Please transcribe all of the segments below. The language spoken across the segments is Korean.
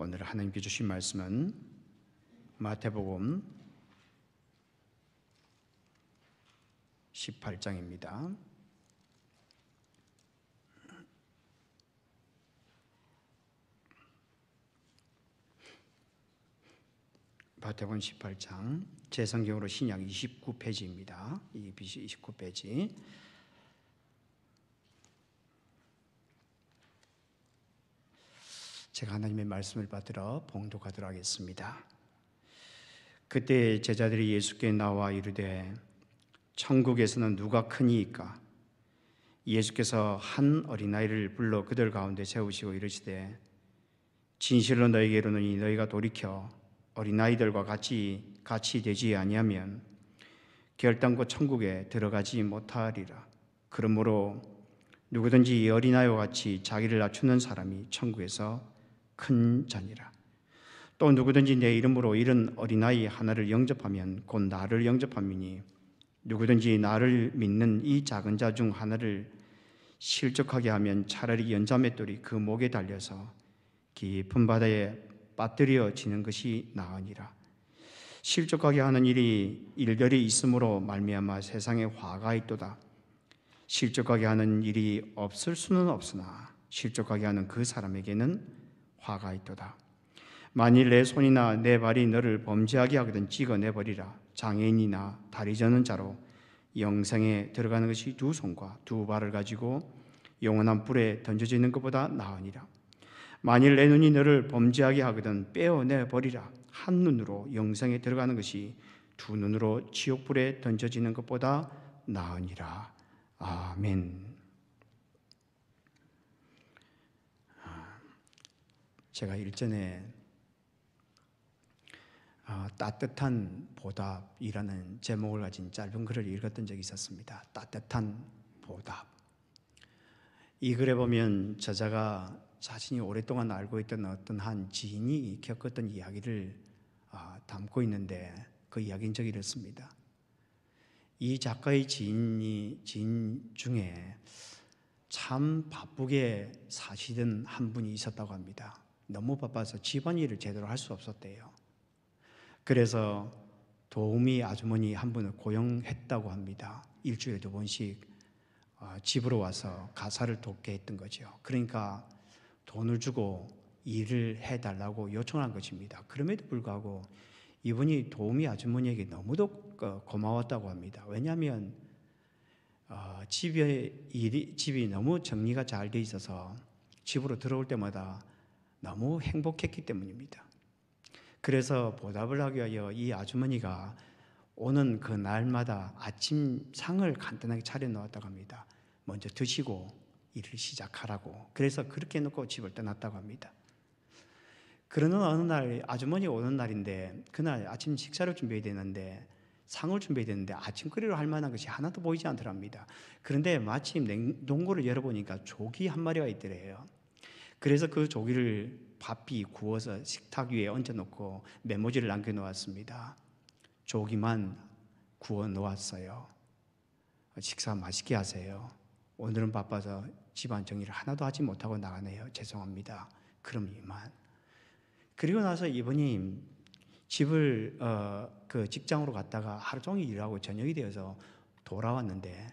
오늘 하나님께 주신 말씀은 마태복음 18장입니다. 마태복음 18장, 제 성경으로 신약 29페이지입니다. EBC 29페이지. 제가 하나님의 말씀을 받들어 봉독하도록 하겠습니다. 그때 제자들이 예수께 나와 이르되 천국에서는 누가 크니이까? 예수께서 한 어린아이를 불러 그들 가운데 세우시고 이르시되 진실로 너희에게 이르노니 너희가 돌이켜 어린아이들과 같이 되지 아니하면 결단코 천국에 들어가지 못하리라. 그러므로 누구든지 이 어린아이와 같이 자기를 낮추는 사람이 천국에서 큰 자니라. 또 누구든지 내 이름으로 이런 어린아이 하나를 영접하면 곧 나를 영접함이니 누구든지 나를 믿는 이 작은 자 중 하나를 실족하게 하면 차라리 연자맷돌이 그 목에 달려서 깊은 바다에 빠뜨려지는 것이 나으니라. 실족하게 하는 일들이 있으므로 말미암아 세상에 화가 있도다. 실족하게 하는 일이 없을 수는 없으나 실족하게 하는 그 사람에게는 화가 있도다. 만일 내 손이나 내 발이 너를 범죄하게 하거든 찍어내버리라. 장애인이나 다리 저는 자로 영생에 들어가는 것이 두 손과 두 발을 가지고 영원한 불에 던져지는 것보다 나으니라. 만일 내 눈이 너를 범죄하게 하거든 빼어내버리라. 한 눈으로 영생에 들어가는 것이 두 눈으로 지옥불에 던져지는 것보다 나으니라. 아멘. 제가 일전에 따뜻한 보답이라는 제목을 가진 짧은 글을 읽었던 적이 있었습니다. 따뜻한 보답. 이 글에 보면 저자가 자신이 오랫동안 알고 있던 어떤 한 지인이 겪었던 이야기를 담고 있는데 그 이야기는 적이 이렇습니다. 이 작가의 지인 중에 참 바쁘게 사시던 한 분이 있었다고 합니다. 너무 바빠서 집안일을 제대로 할 수 없었대요. 그래서 도우미 아주머니 한 분을 고용했다고 합니다. 일주일에 2번씩 집으로 와서 가사를 돕게 했던 거죠. 그러니까 돈을 주고 일을 해달라고 요청한 것입니다. 그럼에도 불구하고 이분이 도우미 아주머니에게 너무도 고마웠다고 합니다. 왜냐하면 집이 너무 정리가 잘 돼 있어서 집으로 들어올 때마다 너무 행복했기 때문입니다. 그래서 보답을 하기 위하여 이 아주머니가 오는 그 날마다 아침 상을 간단하게 차려 놓았다고 합니다. 먼저 드시고 일을 시작하라고. 그래서 그렇게 해놓고 집을 떠났다고 합니다. 그러는 어느 날 아주머니 오는 날인데 그날 아침 식사를 준비해야 되는데 상을 준비해야 되는데 아침거리로 할 만한 것이 하나도 보이지 않더랍니다. 그런데 마침 냉동고를 열어보니까 조기 한 마리가 있더래요. 그래서 그 조기를 바삐 구워서 식탁 위에 얹어놓고 메모지를 남겨놓았습니다. 조기만 구워 놓았어요. 식사 맛있게 하세요. 오늘은 바빠서 집안 정리를 하나도 하지 못하고 나가네요. 죄송합니다. 그럼 이만. 그리고 나서 이분이 집을 그 직장으로 갔다가 하루 종일 일하고 저녁이 되어서 돌아왔는데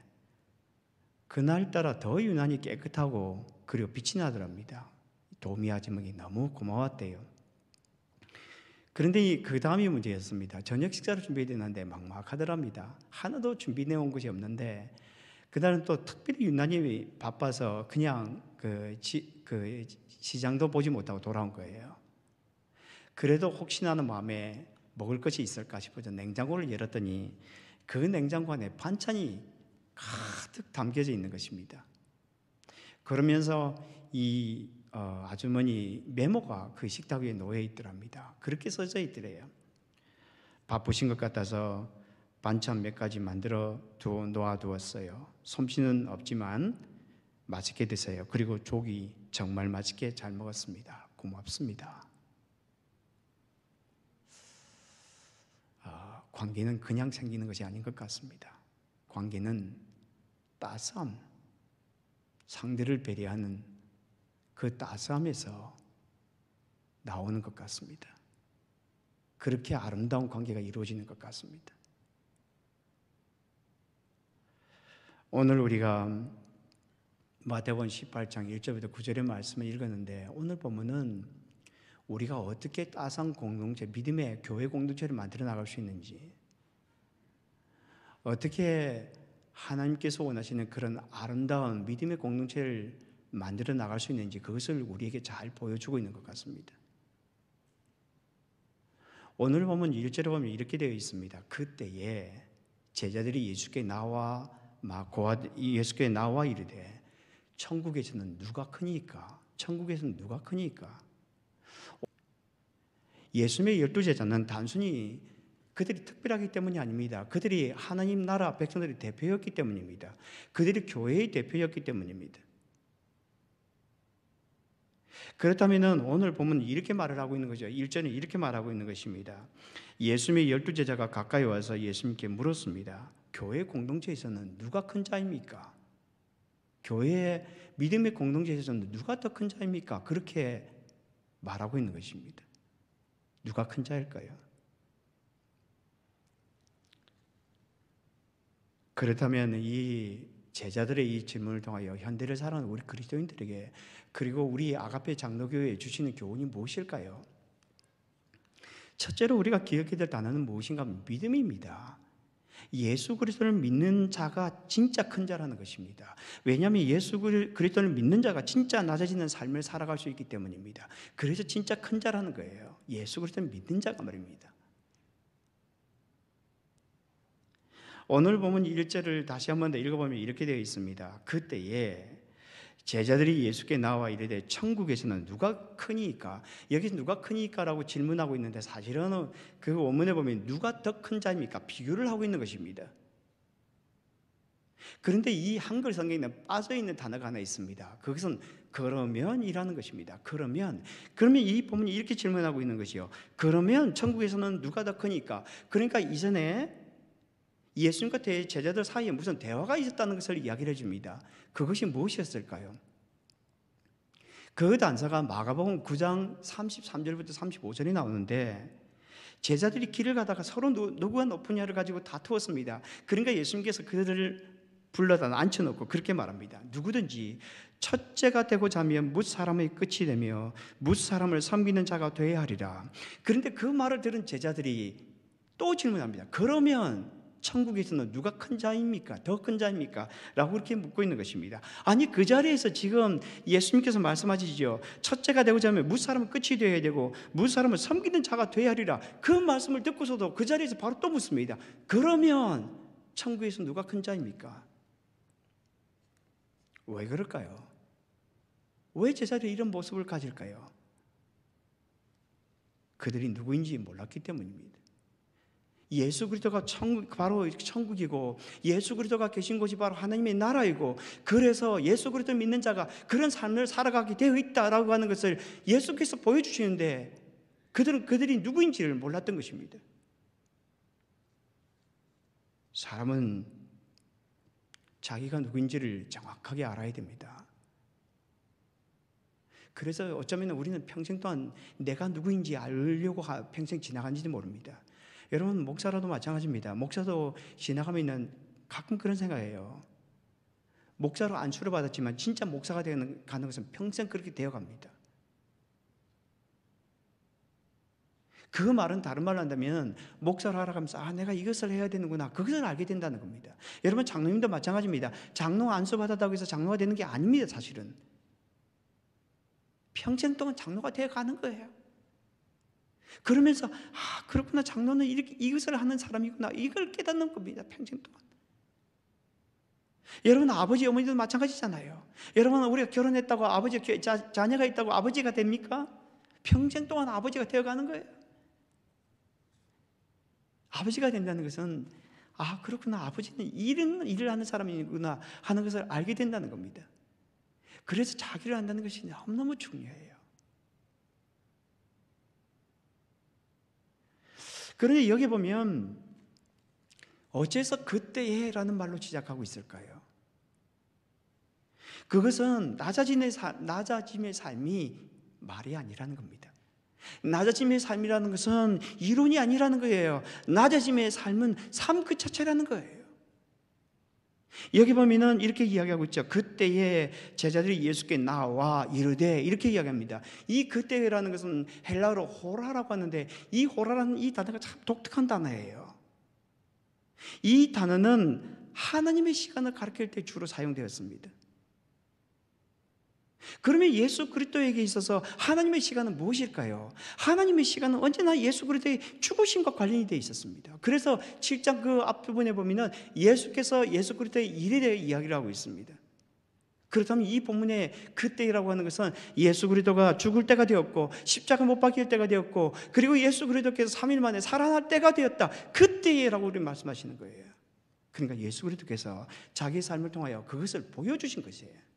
그날따라 더 유난히 깨끗하고 그리고 빛이 나더랍니다. 도우미 아주머니 너무 고마웠대요. 그런데 그 다음이 문제였습니다. 저녁 식사를 준비해야 되는데 막막하더랍니다. 하나도 준비해 온 것이 없는데 그날은 또 특별히 유난히 바빠서 그냥 그 시장도 보지 못하고 돌아온 거예요. 그래도 혹시나 하는 마음에 먹을 것이 있을까 싶어서 냉장고를 열었더니 그 냉장고 안에 반찬이 가득 담겨져 있는 것입니다. 그러면서 이 아주머니 메모가 그 식탁 위에 놓여 있더랍니다. 그렇게 써져 있더래요. 바쁘신 것 같아서 반찬 몇 가지 만들어 놓아두었어요. 솜씨는 없지만 맛있게 드세요. 그리고 조기 정말 맛있게 잘 먹었습니다. 고맙습니다. 관계는 그냥 생기는 것이 아닌 것 같습니다. 관계는 따스함, 상대를 배려하는 그 따스함에서 나오는 것 같습니다. 그렇게 아름다운 관계가 이루어지는 것 같습니다. 오늘 우리가 마태복음 18장 1절부터 9절의 말씀을 읽었는데, 오늘 보면은 우리가 어떻게 따상 공동체, 믿음의 교회 공동체를 만들어 나갈 수 있는지, 어떻게 하나님께서 원하시는 그런 아름다운 믿음의 공동체를 만들어 나갈 수 있는지, 그것을 우리에게 잘 보여주고 있는 것 같습니다. 오늘 보면 1절에 보면 이렇게 되어 있습니다. 그때에 제자들이 예수께 나와 이르되 천국에서는 누가 크니까? 천국에서는 누가 크니까? 예수님의 12제자는 단순히 그들이 특별하기 때문이 아닙니다. 그들이 하나님 나라 백성들의 대표였기 때문입니다. 그들이 교회의 대표였기 때문입니다. 그렇다면 오늘 보면 이렇게 말을 하고 있는 거죠. 1절에 이렇게 말하고 있는 것입니다. 예수님의 12제자가 가까이 와서 예수님께 물었습니다. 교회 공동체에서는 누가 큰 자입니까? 교회 믿음의 공동체에서는 누가 더 큰 자입니까? 그렇게 말하고 있는 것입니다. 누가 큰 자일까요? 그렇다면 이 제자들의 이 질문을 통하여 현대를 살아가는 우리 그리스도인들에게, 그리고 우리 아가페 장로교회에 주시는 교훈이 무엇일까요? 첫째로 우리가 기억해야 될 단어는 무엇인가 하면 믿음입니다. 예수 그리스도를 믿는 자가 진짜 큰 자라는 것입니다. 왜냐하면 예수 그리스도를 믿는 자가 진짜 낮아지는 삶을 살아갈 수 있기 때문입니다. 그래서 진짜 큰 자라는 거예요. 예수 그리스도를 믿는 자가 말입니다. 오늘 보면 1절을 다시 한번 더 읽어보면 이렇게 되어 있습니다. 그때에 제자들이 예수께 나와 이르되 천국에서는 누가 크니까? 여기서 누가 크니까라고 질문하고 있는데, 사실은 그 원문에 보면 누가 더 큰 자입니까? 비교를 하고 있는 것입니다. 그런데 이 한글 성경에 빠져있는 단어가 하나 있습니다. 그것은 그러면이라는 것입니다. 그러면 이 본문이 이렇게 질문하고 있는 것이요. 그러면 천국에서는 누가 더 크니까? 그러니까 이전에 예수님과 제자들 사이에 무슨 대화가 있었다는 것을 이야기를 해줍니다. 그것이 무엇이었을까요? 그 단서가 마가복음 9장 33절부터 35절이 나오는데, 제자들이 길을 가다가 서로 누구가 높으냐를 가지고 다투었습니다. 그러니까 예수님께서 그들을 불러다 앉혀놓고 그렇게 말합니다. 누구든지 첫째가 되고자 하면 뭇 사람의 끝이 되며 뭇 사람을 섬기는 자가 되어야 하리라. 그런데 그 말을 들은 제자들이 또 질문합니다. 그러면 천국에서는 누가 큰 자입니까? 더 큰 자입니까? 라고 그렇게 묻고 있는 것입니다. 아니, 그 자리에서 지금 예수님께서 말씀하시죠. 첫째가 되고자 하면 뭇사람은 끝이 되어야 되고 뭇사람을 섬기는 자가 되어야 하리라. 그 말씀을 듣고서도 그 자리에서 바로 또 묻습니다. 그러면 천국에서 누가 큰 자입니까? 왜 그럴까요? 왜 제자들이 이런 모습을 가질까요? 그들이 누구인지 몰랐기 때문입니다. 예수 그리스도가 바로 천국이고, 예수 그리스도가 계신 곳이 바로 하나님의 나라이고, 그래서 예수 그리스도 믿는 자가 그런 삶을 살아가게 되어 있다라고 하는 것을 예수께서 보여주시는데, 그들이 누구인지를 몰랐던 것입니다. 사람은 자기가 누구인지를 정확하게 알아야 됩니다. 그래서 어쩌면 우리는 평생 동안 내가 누구인지 알려고 평생 지나간지도 모릅니다. 여러분, 목사라도 마찬가지입니다. 목사도 지나가면 가끔 그런 생각해요. 목사로 안수를 받았지만 진짜 목사가 가는 것은 평생 그렇게 되어갑니다. 그 말은 다른 말로 한다면 목사를 하라 하면서 내가 이것을 해야 되는구나, 그것을 알게 된다는 겁니다. 여러분, 장로님도 마찬가지입니다. 장로 안수 받았다고 해서 장로가 되는 게 아닙니다. 사실은 평생 동안 장로가 되어가는 거예요. 그러면서 그렇구나, 장로는 이렇게 이것을 하는 사람이구나, 이걸 깨닫는 겁니다. 평생 동안. 여러분, 아버지 어머니도 마찬가지잖아요. 여러분, 우리가 결혼했다고 자녀가 있다고 아버지가 됩니까? 평생 동안 아버지가 되어가는 거예요. 아버지가 된다는 것은 그렇구나, 아버지는 이런 일을 하는 사람이구나 하는 것을 알게 된다는 겁니다. 그래서 자기를 안다는 것이 너무너무 중요해요. 그런데 여기 보면 어째서 그때에라는 말로 시작하고 있을까요? 그것은 낮아짐의 삶이 말이 아니라는 겁니다. 낮아짐의 삶이라는 것은 이론이 아니라는 거예요. 낮아짐의 삶은 삶 그 자체라는 거예요. 여기 보면은 이렇게 이야기하고 있죠. 그때에 제자들이 예수께 나와 이르되, 이렇게 이야기합니다. 이 그때라는 것은 헬라어로 호라라고 하는데, 이 호라라는 이 단어가 참 독특한 단어예요. 이 단어는 하나님의 시간을 가리킬 때 주로 사용되었습니다. 그러면 예수 그리스도에게 있어서 하나님의 시간은 무엇일까요? 하나님의 시간은 언제나 예수 그리스도의 죽으심과 관련이 되어 있었습니다. 그래서 7장 그 앞부분에 보면 예수께서 예수 그리스도의 일에 대해 이야기를 하고 있습니다. 그렇다면 이 본문의 그때라고 하는 것은 예수 그리스도가 죽을 때가 되었고, 십자가 못 박힐 때가 되었고, 그리고 예수 그리스도께서 3일 만에 살아날 때가 되었다, 그때라고 우리 말씀하시는 거예요. 그러니까 예수 그리스도께서 자기의 삶을 통하여 그것을 보여주신 것이에요.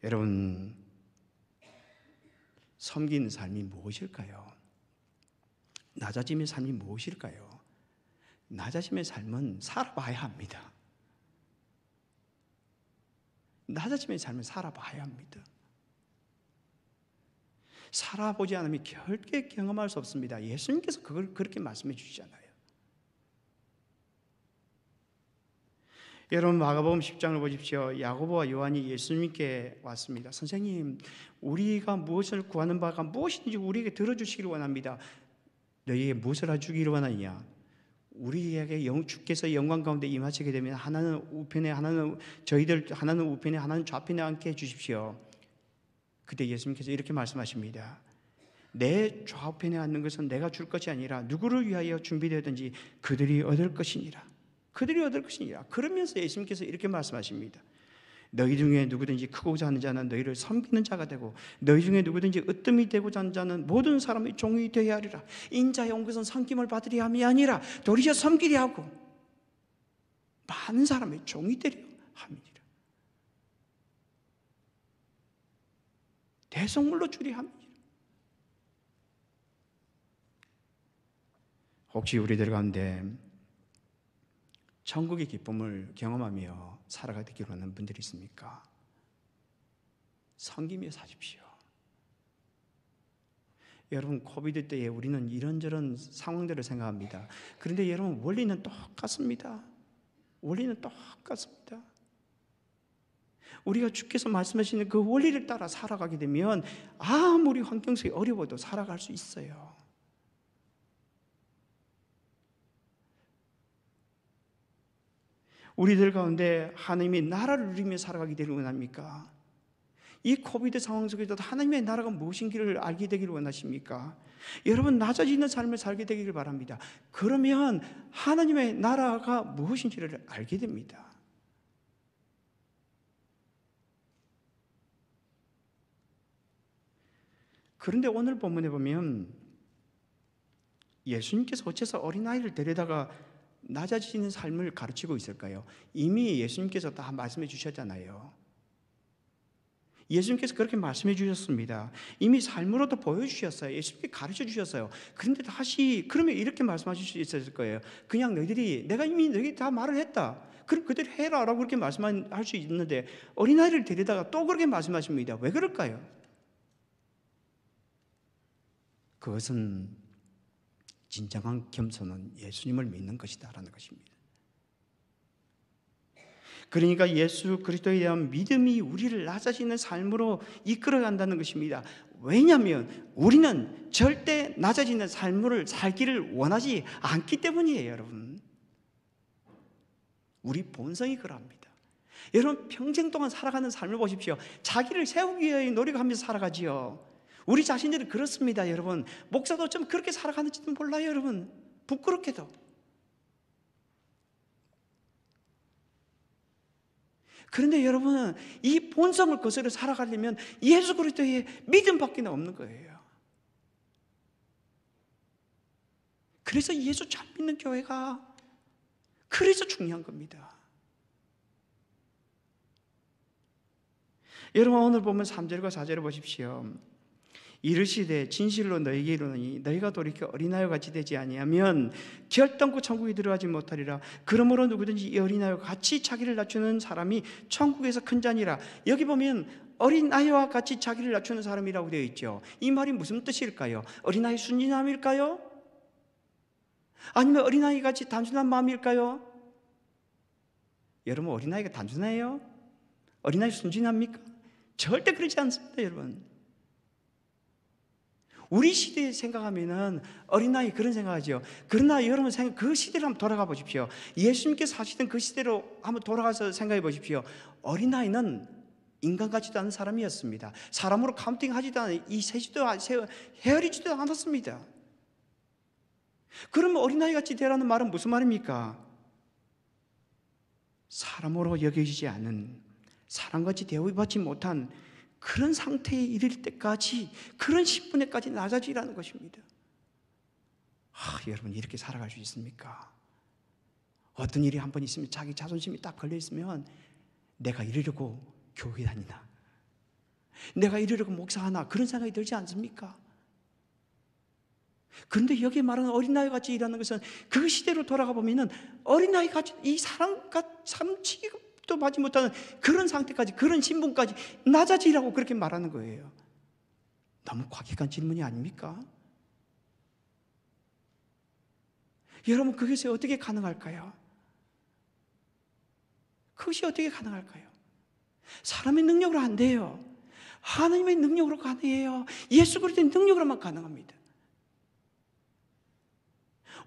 여러분, 섬기는 삶이 무엇일까요? 낮아짐의 삶이 무엇일까요? 낮아짐의 삶은 살아봐야 합니다. 낮아짐의 삶은 살아봐야 합니다. 살아보지 않으면 절대 경험할 수 없습니다. 예수님께서 그걸 그렇게 말씀해 주시잖아요. 여러분, 마가복음 10장을 보십시오. 야고보와 요한이 예수님께 왔습니다. 선생님, 우리가 무엇을 구하는 바가 무엇인지 우리에게 들어주시기를 원합니다. 너희에게 무엇을 주기를 원하느냐? 우리에게 주께서 영광 가운데 임하시게 되면 하나는 우편에, 하나는 저희들, 하나는 우편에, 하나는 좌편에 앉게 해주십시오. 그때 예수님께서 이렇게 말씀하십니다. 내 좌우편에 앉는 것은 내가 줄 것이 아니라 누구를 위하여 준비되었든지 그들이 얻을 것이니라. 그들이 얻을 것이니라. 그러면서 예수님께서 이렇게 말씀하십니다. 너희 중에 누구든지 크고자 하는 자는 너희를 섬기는 자가 되고, 너희 중에 누구든지 으뜸이 되고자 하는 자는 모든 사람의 종이 되어야 하리라. 인자의 온 것은 섬김을 받으려 함이 아니라 도리어 섬기려 하고 많은 사람의 종이 되려 함이니라. 대성물로 주려 함이니라. 혹시 우리들 가운데 천국의 기쁨을 경험하며 살아가기를 원하는 분들이 있습니까? 섬기며 사십시오. 여러분, 코비드 때에 우리는 이런저런 상황들을 생각합니다. 그런데 여러분, 원리는 똑같습니다. 원리는 똑같습니다. 우리가 주께서 말씀하시는 그 원리를 따라 살아가게 되면 아무리 환경 속이 어려워도 살아갈 수 있어요. 우리들 가운데 하나님의 나라를 누리며 살아가게 되기를 원합니까? 이 코비드 상황 속에서도 하나님의 나라가 무엇인지를 알게 되기를 원하십니까? 여러분, 낮아지는 삶을 살게 되기를 바랍니다. 그러면 하나님의 나라가 무엇인지를 알게 됩니다. 그런데 오늘 본문에 보면 예수님께서 어째서 어린아이를 데려다가 낮아지는 삶을 가르치고 있을까요? 이미 예수님께서 다 말씀해 주셨잖아요. 예수님께서 그렇게 말씀해 주셨습니다. 이미 삶으로도 보여주셨어요. 예수님께 가르쳐 주셨어요. 그런데 다시 그러면 이렇게 말씀하실 수 있었을 거예요. 그냥 너희들이, 내가 이미 너희 다 말을 했다, 그럼 그대로 해라 라고 그렇게 말씀할 수 있는데 어린아이를 데려다가 또 그렇게 말씀하십니다. 왜 그럴까요? 그것은 진정한 겸손은 예수님을 믿는 것이다 라는 것입니다. 그러니까 예수 그리스도에 대한 믿음이 우리를 낮아지는 삶으로 이끌어간다는 것입니다. 왜냐하면 우리는 절대 낮아지는 삶을 살기를 원하지 않기 때문이에요. 여러분, 우리 본성이 그럽니다. 여러분, 평생 동안 살아가는 삶을 보십시오. 자기를 세우기 위해 노력하면서 살아가지요. 우리 자신들이 그렇습니다. 여러분, 목사도 좀 그렇게 살아가는지도 몰라요. 여러분, 부끄럽게도. 그런데 여러분, 이 본성을 거스려 살아가려면 예수 그리스도의 믿음밖에 없는 거예요. 그래서 예수 잘 믿는 교회가 그래서 중요한 겁니다. 여러분, 오늘 보면 3절과 4절을 보십시오. 이르시되 진실로 너희에게 이르노니 너희가 돌이켜 어린아이와 같이 되지 아니하면 결단코 천국에 들어가지 못하리라. 그러므로 누구든지 이 어린아이와 같이 자기를 낮추는 사람이 천국에서 큰 자니라. 여기 보면 어린아이와 같이 자기를 낮추는 사람이라고 되어 있죠. 이 말이 무슨 뜻일까요? 어린아이 순진함일까요? 아니면 어린아이 같이 단순한 마음일까요? 여러분, 어린아이가 단순해요? 어린아이 순진합니까? 절대 그렇지 않습니다, 여러분. 우리 시대에 생각하면은 어린아이 그런 생각하죠. 그러나 여러분 그 시대로 한번 돌아가 보십시오. 예수님께서 사시던 그 시대로 한번 돌아가서 생각해 보십시오. 어린아이는 인간 같지도 않은 사람이었습니다. 사람으로 카운팅하지도 않아요. 헤아리지도 않았습니다. 그러면 어린아이 같이 되라는 말은 무슨 말입니까? 사람으로 여겨지지 않은, 사람같이 대우받지 못한 그런 상태에 이를 때까지, 그런 신분에까지 낮아지라는 것입니다. 여러분, 이렇게 살아갈 수 있습니까? 어떤 일이 한 번 있으면 자기 자존심이 딱 걸려 있으면 내가 이러려고 교회 다니나, 내가 이러려고 목사하나, 그런 생각이 들지 않습니까? 그런데 여기 말하는 어린아이 같이 일하는 것은 그 시대로 돌아가 보면은 어린아이 같이 이 사람 취급도 받지 못하는 그런 상태까지, 그런 신분까지 낮아지라고 그렇게 말하는 거예요. 너무 과격한 질문이 아닙니까? 여러분, 그것이 어떻게 가능할까요? 그것이 어떻게 가능할까요? 사람의 능력으로 안 돼요. 하나님의 능력으로 가능해요. 예수 그리스도의 능력으로만 가능합니다.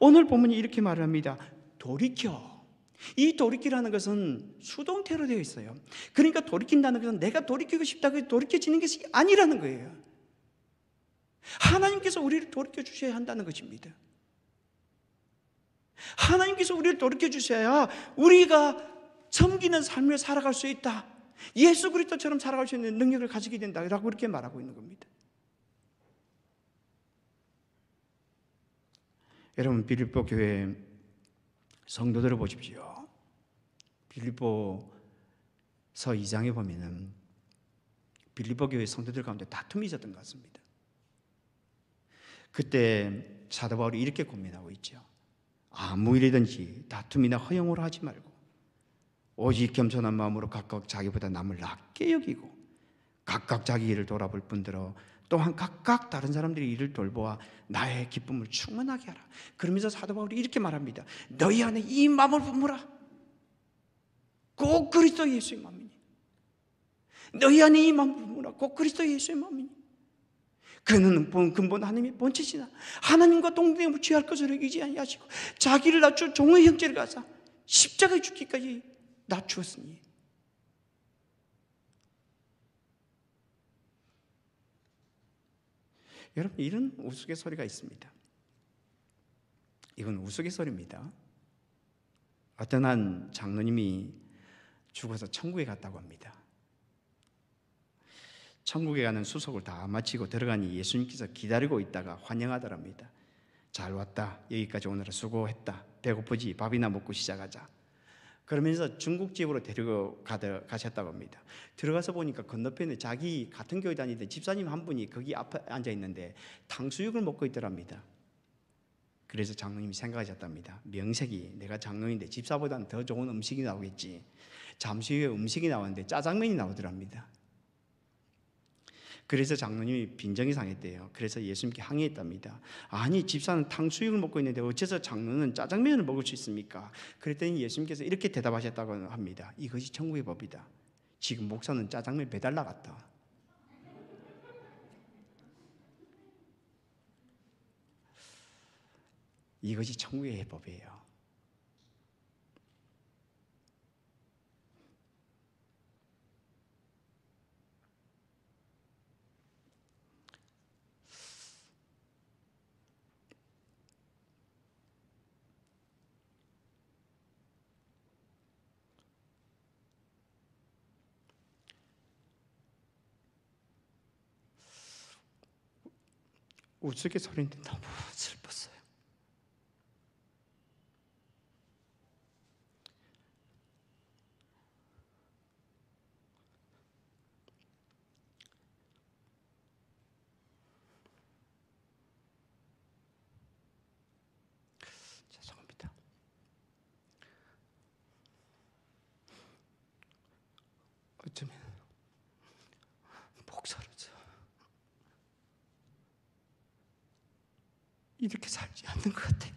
오늘 본문이 이렇게 말을 합니다. 돌이켜. 이 돌이키라는 것은 수동태로 되어 있어요. 그러니까 돌이킨다는 것은 내가 돌이키고 싶다고 돌이켜지는 것이 아니라는 거예요. 하나님께서 우리를 돌이켜 주셔야 한다는 것입니다. 하나님께서 우리를 돌이켜 주셔야 우리가 섬기는 삶을 살아갈 수 있다. 예수 그리스도처럼 살아갈 수 있는 능력을 가지게 된다라고 그렇게 말하고 있는 겁니다. 여러분, 빌립보 교회 성도들을 보십시오. 빌립보서 2장에 보면은 빌립보 교회 성도들 가운데 다툼이 있었던 것 같습니다. 그때 사도 바울이 이렇게 고민하고 있죠. 아무 일이든지 다툼이나 허영으로 하지 말고 오직 겸손한 마음으로 각각 자기보다 남을 낮게 여기고 각각 자기 일을 돌아볼 뿐더러 또한 각각 다른 사람들의 일을 돌보아 나의 기쁨을 충만하게 하라. 그러면서 사도 바울이 이렇게 말합니다. 너희 안에 이 마음을 품으라. 꼭 그리스도 예수의 마음이니. 너희 안에 이 마음을 품으라. 꼭 그리스도 예수의 마음이니. 그는 근본 하나님의 본체시나 하나님과 동등함을 취할 것을 여기지 아니하시고 자기를 낮추어 종의 형체를 가사 십자가에 죽기까지 낮추었으니. 여러분, 이런 우스갯소리가 있습니다. 이건 우스갯소리입니다. 어떤 한 장로님이 죽어서 천국에 갔다고 합니다. 천국에 가는 수속을 다 마치고 들어가니 예수님께서 기다리고 있다가 환영하더랍니다. 잘 왔다. 여기까지 오느라 수고했다. 배고프지? 밥이나 먹고 시작하자. 그러면서 중국집으로 데리고 가셨다고 합니다. 들어가서 보니까 건너편에 자기 같은 교회 다니던 집사님 한 분이 거기 앞에 앉아 있는데 탕수육을 먹고 있더랍니다. 그래서 장로님이 생각하셨답니다. 명색이 내가 장로인데 집사보다는 더 좋은 음식이 나오겠지. 잠시 후에 음식이 나왔는데 짜장면이 나오더랍니다. 그래서 장로님이 빈정이 상했대요. 그래서 예수님께 항의했답니다. 아니, 집사는 탕수육을 먹고 있는데 어째서 장로는 짜장면을 먹을 수 있습니까? 그랬더니 예수님께서 이렇게 대답하셨다고 합니다. 이것이 천국의 법이다. 지금 목사는 짜장면 배달 나갔다. 이것이 천국의 법이에요. 우스갯소리인데 너무 슬펐어요. 어쩌면 목사로서 이렇게 살지 않는 것 같아요.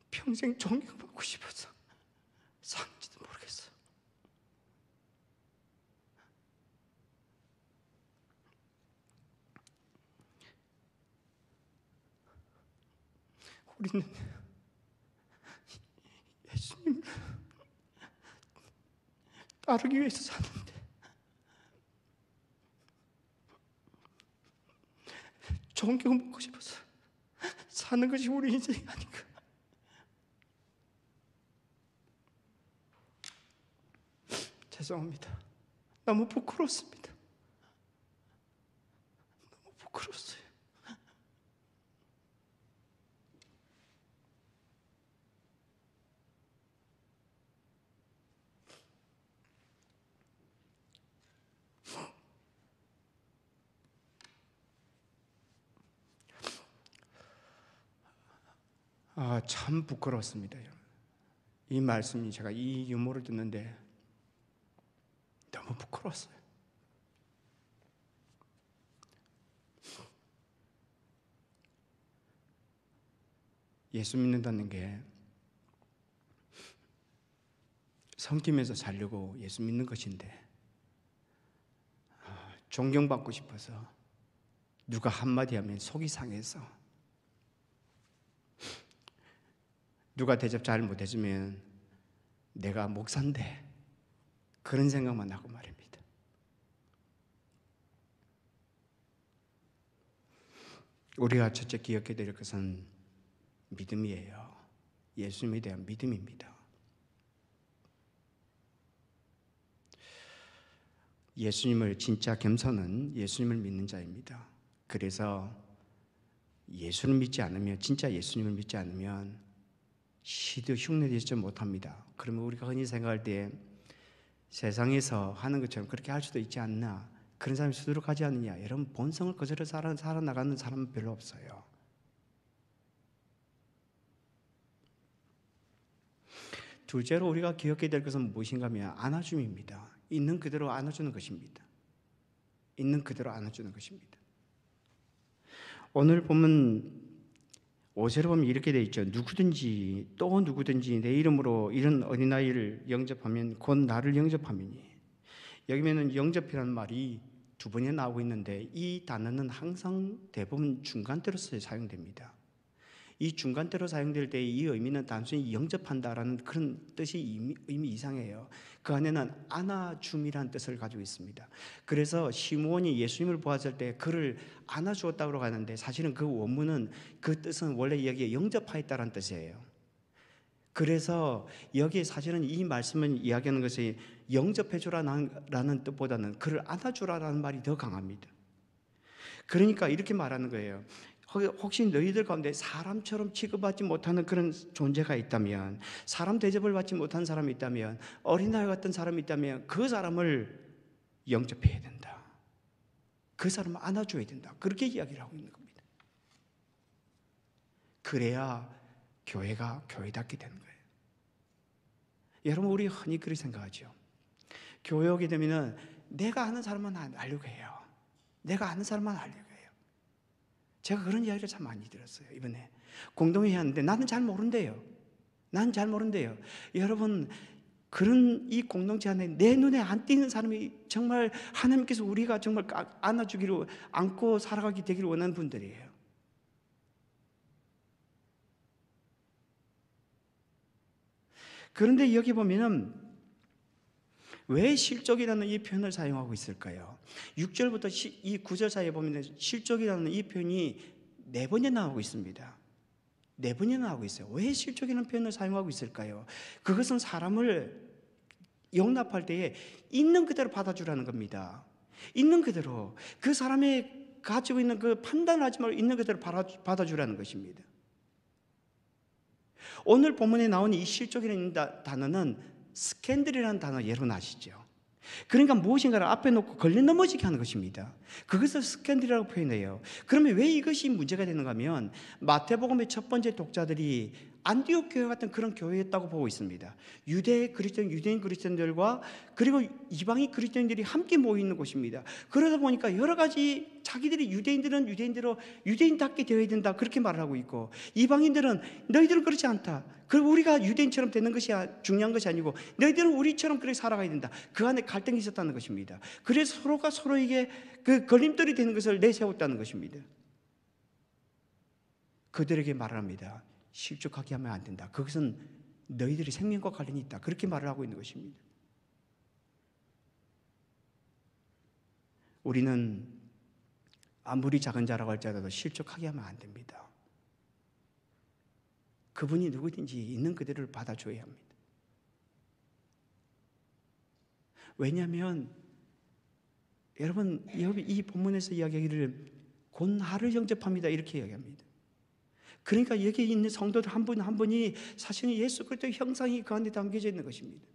평생 존경받고 싶어서 사는지도 모르겠어. 우리는 예수님을 따르기 위해서 사는데 존경받고 싶어서 사는 것이 우리 인생이 아닌가. 죄송합니다. 너무 부끄럽습니다. 너무 부끄러웠어요. 참 부끄러웠습니다. 이 말씀이 제가 이 유머를 듣는데 너무 부끄러웠어요. 예수 믿는다는 게 섬기면서 살려고 예수 믿는 것인데 존경받고 싶어서 누가 한마디 하면 속이 상해서 누가 대접 잘 못해주면 내가 목사인데 그런 생각만 하고 말입니다. 우리가 첫째 기억해야 될 것은 믿음이에요. 예수님에 대한 믿음입니다. 예수님을 진짜 겸손은 예수님을 믿는 자입니다. 그래서 예수를 믿지 않으면, 진짜 예수님을 믿지 않으면 시도 흉내내지 못합니다. 그러면 우리가 흔히 생각할 때 세상에서 하는 것처럼 그렇게 할 수도 있지 않나, 그런 사람이 수두룩하지 않느냐. 여러분, 본성을 그대로 살아나가는 사람은 별로 없어요. 둘째로 우리가 기억해야 될 것은 무엇인가 하면 안아줌입니다. 있는 그대로 안아주는 것입니다. 있는 그대로 안아주는 것입니다. 오늘 보면 5절에 보면 이렇게 되어 있죠. 누구든지 또 누구든지 내 이름으로 이런 어린아이를 영접하면 곧 나를 영접함이니. 여기 보면 영접이라는 말이 두 번이나 나오고 있는데 이 단어는 항상 대부분 중간대로서 사용됩니다. 이 중간대로 사용될 때 이 의미는 단순히 영접한다라는 그런 뜻이 의미 이상해요. 그 안에는 안아줌이라는 뜻을 가지고 있습니다. 그래서 시므온이 예수님을 보았을 때 그를 안아주었다고 하는데 사실은 그 원문은 그 뜻은 원래 여기에 영접하였다라는 뜻이에요. 그래서 여기에 사실은 이 말씀을 이야기하는 것이 영접해주라는 뜻보다는 그를 안아주라는 말이 더 강합니다. 그러니까 이렇게 말하는 거예요. 혹시 너희들 가운데 사람처럼 취급받지 못하는 그런 존재가 있다면, 사람 대접을 받지 못하는 사람이 있다면, 어린아이 같은 사람이 있다면 그 사람을 영접해야 된다. 그 사람을 안아줘야 된다. 그렇게 이야기를 하고 있는 겁니다. 그래야 교회가 교회답게 되는 거예요. 여러분, 우리 흔히 그렇게 생각하죠. 교회 오게 되면 내가 아는 사람만 알려고 해요. 내가 아는 사람만 알려고 해요. 제가 그런 이야기를 참 많이 들었어요. 이번에 공동회의 하는데 나는 잘 모른대요. 나는 잘 모른대요. 여러분, 그런 이 공동체 안에 내 눈에 안 띄는 사람이 정말 하나님께서 우리가 정말 안아주기로, 안고 살아가게 되기를 원하는 분들이에요. 그런데 여기 보면은 왜 실족이라는 이 표현을 사용하고 있을까요? 6절부터 이 9절 사이에 보면 실족이라는 이 표현이 4번이나 나오고 있습니다. 4번이나 나오고 있어요. 왜 실족이라는 표현을 사용하고 있을까요? 그것은 사람을 용납할 때에 있는 그대로 받아주라는 겁니다. 있는 그대로, 그 사람이 가지고 있는 그 판단을 하지 말고 있는 그대로 받아주라는 것입니다. 오늘 본문에 나온 이 실족이라는 단어는 스캔들이라는 단어 여러분 아시죠? 그러니까 무엇인가를 앞에 놓고 걸려 넘어지게 하는 것입니다. 그것을 스캔들이라고 표현해요. 그러면 왜 이것이 문제가 되는가 하면 마태복음의 첫 번째 독자들이 안디옥 교회 같은 그런 교회였다고 보고 있습니다. 유대인 그리스도인들과 그리고 이방인 그리스도인들이 함께 모여 있는 곳입니다. 그러다 보니까 여러 가지 자기들이 유대인들은 유대인대로 유대인답게 되어야 된다 그렇게 말을 하고 있고, 이방인들은 너희들은 그렇지 않다. 그리고 우리가 유대인처럼 되는 것이 중요한 것이 아니고 너희들은 우리처럼 그렇게 살아가야 된다. 그 안에 갈등이 있었다는 것입니다. 그래서 서로가 서로에게 그 걸림돌이 되는 것을 내세웠다는 것입니다. 그들에게 말을 합니다. 실족하게 하면 안 된다. 그것은 너희들의 생명과 관련이 있다. 그렇게 말을 하고 있는 것입니다. 우리는 아무리 작은 자라고 할지라도 실족하게 하면 안 됩니다. 그분이 누구든지 있는 그대로를 받아줘야 합니다. 왜냐하면 여러분 이 본문에서 이야기하기를 곤하를 영접합니다 이렇게 이야기합니다. 그러니까 여기에 있는 성도들 한 분 한 분이 사실은 예수 그리스도의 형상이 그 안에 담겨져 있는 것입니다.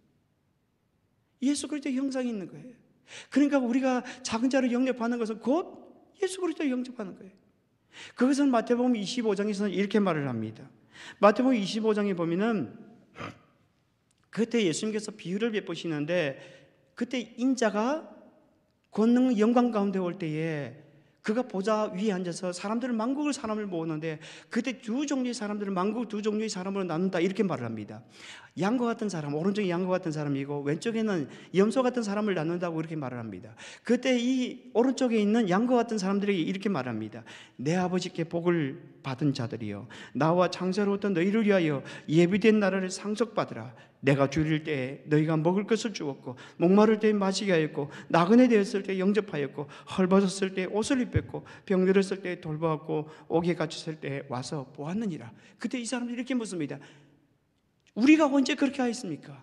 예수 그리스도의 형상이 있는 거예요. 그러니까 우리가 작은 자를 영접하는 것은 곧 예수 그리스도를 영접하는 거예요. 그것은 마태복음 25장에서는 이렇게 말을 합니다. 마태복음 25장에 보면은 그때 예수님께서 비유를 베푸시는데, 그때 인자가 권능 영광 가운데 올 때에 그가 보좌 위에 앉아서 사람들을 만국을 사람을 모으는데, 그때 두 종류의 사람들을 만국 두 종류의 사람으로 나눈다 이렇게 말을 합니다. 양과 같은 사람, 오른쪽에 양과 같은 사람이고 왼쪽에는 염소 같은 사람을 나눈다고 이렇게 말을 합니다. 그때 이 오른쪽에 있는 양과 같은 사람들에게 이렇게 말합니다. 내 아버지께 복을 받은 자들이여, 나와 창세로부터 너희를 위하여 예비된 나라를 상속받으라. 내가 줄일 때에 너희가 먹을 것을 주었고, 목마를 때에 마시게 하였고, 나그네 되었을 때 영접하였고, 헐벗었을 때 옷을 입혔고, 병들었을 때 돌보았고, 옥에 갇혔을 때 와서 보았느니라. 그때 이 사람들이 이렇게 묻습니다. 우리가 언제 그렇게 하였습니까?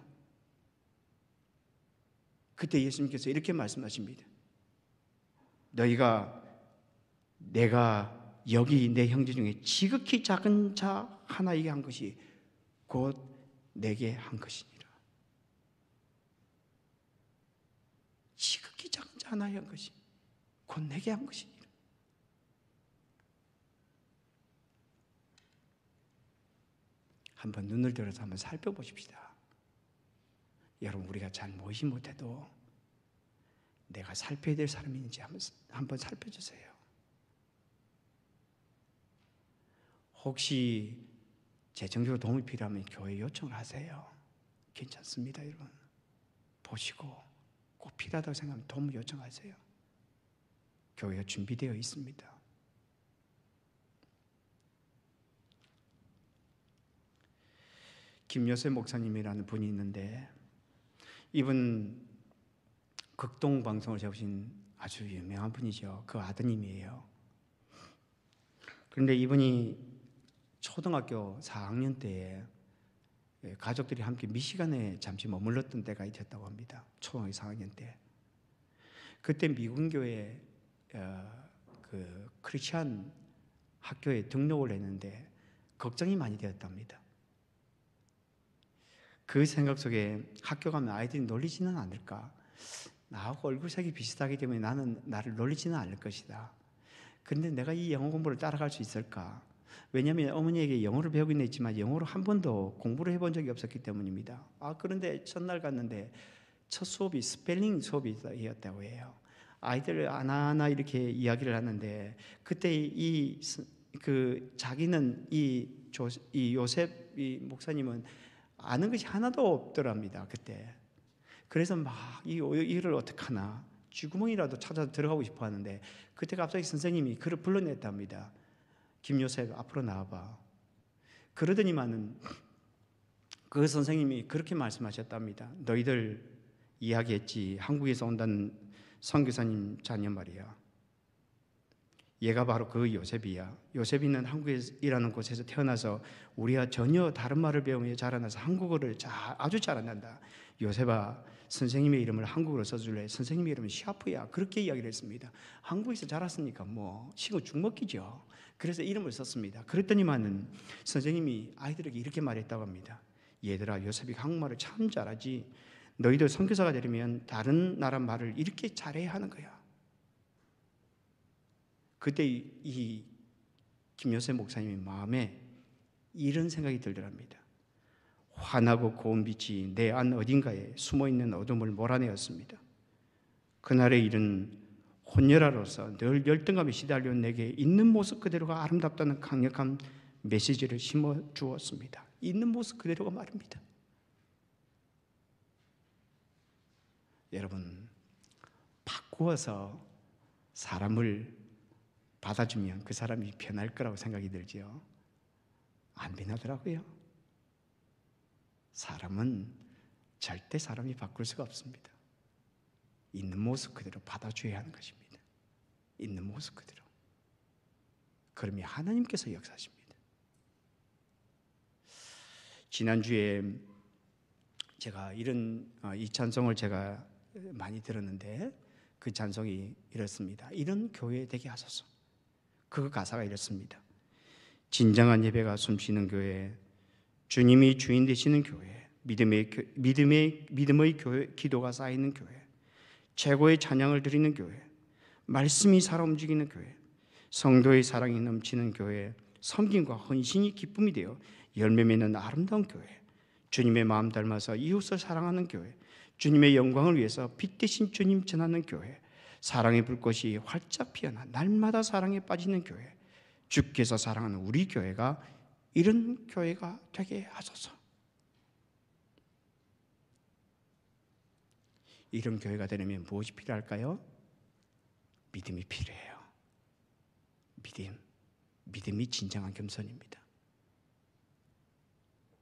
그때 예수님께서 이렇게 말씀하십니다. 너희가 내가 여기 내 형제 중에 지극히 작은 자 하나에게 한 것이 곧 내게 한 것이니라. 지극히 작은 자 하나에 한 것이 곧 내게 한 것이니라. 한번 눈을 들어서 한번 살펴보십시다. 여러분, 우리가 잘 모이지 못해도 내가 살펴야 될 사람이 있는지 한번 살펴주세요. 혹시 재정적으로 도움이 필요하면 교회 요청을 하세요. 괜찮습니다, 여러분. 보시고 꼭 필요하다고 생각하면 도움을 요청하세요. 교회가 준비되어 있습니다. 김요셉 목사님이라는 분이 있는데, 이분 극동 방송을 세우신 아주 유명한 분이죠. 그 아드님이에요. 그런데 이분이 초등학교 4학년 때에 가족들이 함께 미시간에 잠시 머물렀던 때가 있었다고 합니다. 초등학교 4학년 때. 그때 미군교회 그 크리스찬 학교에 등록을 했는데 걱정이 많이 되었답니다. 그 생각 속에 학교 가면 아이들이 놀리지는 않을까? 나하고 얼굴색이 비슷하기 때문에 나는 나를 놀리지는 않을 것이다. 그런데 내가 이 영어 공부를 따라갈 수 있을까? 왜냐하면 어머니에게 영어를 배우긴 했지만 영어로 한 번도 공부를 해본 적이 없었기 때문입니다. 그런데 첫날 갔는데 첫 수업이 스펠링 수업이었다고 해요. 아이들 하나하나 이렇게 이야기를 하는데, 그때 자기는 이 요셉 목사님은 아는 것이 하나도 없더랍니다. 그때. 그래서 막 이를 어떡하나 쥐구멍이라도 찾아서 들어가고 싶어 하는데, 그때 갑자기 선생님이 그를 불러냈답니다. 김요셉 앞으로 나와봐. 그러더니만은 그 선생님이 그렇게 말씀하셨답니다. 너희들 이야기했지, 한국에서 온다는 선교사님 자녀 말이야. 얘가 바로 그 요셉이야. 요셉이는 한국이라는 곳에서 태어나서 우리와 전혀 다른 말을 배우며 자라나서 한국어를 아주 잘한단다. 요셉아, 선생님의 이름을 한국어로 써줄래? 선생님의 이름은 샤프야. 그렇게 이야기를 했습니다. 한국에서 자랐으니까 뭐 식은 죽먹기죠. 그래서 이름을 썼습니다. 그랬더니만은 선생님이 아이들에게 이렇게 말했다고 합니다. 얘들아, 요셉이 한국말을 참 잘하지. 너희들 선교사가 되려면 다른 나라 말을 이렇게 잘해야 하는 거야. 그때 이 김요셉 목사님의 마음에 이런 생각이 들더랍니다. 환하고 고운 빛이 내 안 어딘가에 숨어있는 어둠을 몰아내었습니다. 그날의 일은 혼혈아로서 늘 열등감에 시달려온 내게 있는 모습 그대로가 아름답다는 강력한 메시지를 심어 주었습니다. 있는 모습 그대로가 말입니다. 여러분, 바꾸어서 사람을 받아주면 그 사람이 변할 거라고 생각이 들지요. 안 변하더라고요. 사람은 절대 사람이 바꿀 수가 없습니다. 있는 모습 그대로 받아줘야 하는 것입니다. 있는 모습 그대로. 그러면 하나님께서 역사하십니다. 지난주에 제가 이 찬송을 제가 많이 들었는데 그 찬송이 이렇습니다. 이런 교회 되게 하소서. 그 가사가 이렇습니다. 진정한 예배가 숨쉬는 교회, 주님이 주인 되시는 교회, 믿음의 교회, 기도가 쌓이는 교회, 최고의 찬양을 드리는 교회, 말씀이 살아 움직이는 교회, 성도의 사랑이 넘치는 교회, 섬김과 헌신이 기쁨이 되어 열매 맺는 아름다운 교회, 주님의 마음 닮아서 이웃을 사랑하는 교회, 주님의 영광을 위해서 빛 대신 주님 전하는 교회, 사랑의 불꽃이 활짝 피어나 날마다 사랑에 빠지는 교회, 주께서 사랑하는 우리 교회가 이런 교회가 되게 하소서. 이런 교회가 되려면 무엇이 필요할까요? 믿음이 필요해요. 믿음이 진정한 겸손입니다.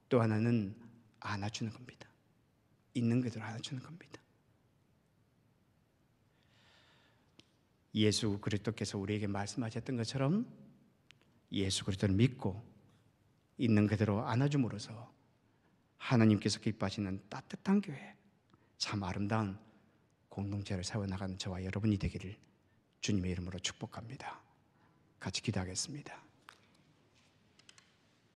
또 하나는 안아주는 겁니다. 있는 그대로 안아주는 겁니다. 예수 그리스도께서 우리에게 말씀하셨던 것처럼 예수 그리스도를 믿고 있는 그대로 안아줌으로써 하나님께서 기뻐하시는 따뜻한 교회, 참 아름다운 공동체를 세워나가는 저와 여러분이 되기를 주님의 이름으로 축복합니다. 같이 기도하겠습니다.